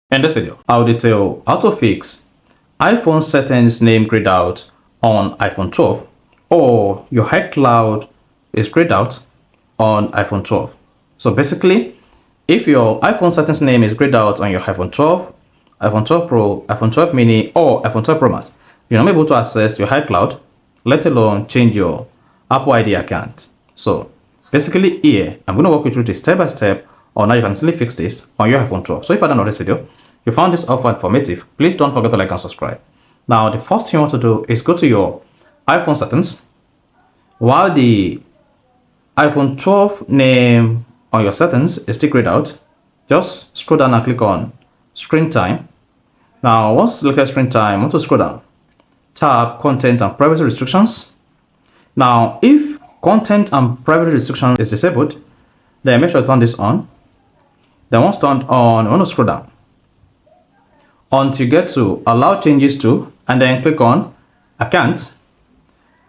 In this video, I'll detail how to fix iPhone settings name grayed out on iPhone 12 or your iCloud is grayed out on iPhone 12. So basically, if your iPhone settings name is grayed out on your iPhone 12, iPhone 12 Pro, iPhone 12 mini, or iPhone 12 Pro Max, you're not able to access your iCloud, let alone change your Apple ID account. So basically here, I'm going to walk you through this step by step on how you can easily fix this on your iPhone 12. So if I don't know this video, you found this offer informative, please don't forget to like and subscribe. Now, the first thing you want to do is go to your iPhone settings. While the iPhone 12 name on your settings is still grayed out, just scroll down and click on screen time. Now, once you look at screen time, I want to scroll down, tab content and privacy restrictions. Now, if content and privacy restrictions is disabled, then make sure to turn this on. Then once turned on, you want to scroll down until you get to allow changes to, and then click on account.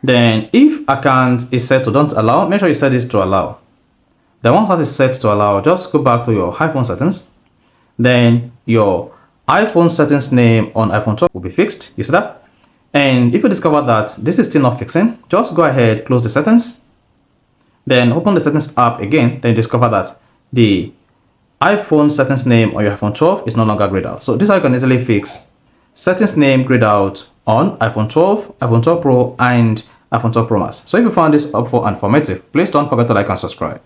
Then if account is set to don't allow, make sure you set this to allow. Then once that is set to allow, just go back to your iPhone settings. Then your iPhone settings name on iPhone 12 will be fixed. You see that? And if you discover that this is still not fixing, just go ahead, close the settings. Then open the settings app again. Then you discover that the iPhone settings name on your iPhone 12 is no longer grayed out. So this is how you can easily fix settings name grayed out on iPhone 12, iPhone 12 Pro, and iPhone 12 Pro Max. So if you found this helpful and informative, please don't forget to like and subscribe.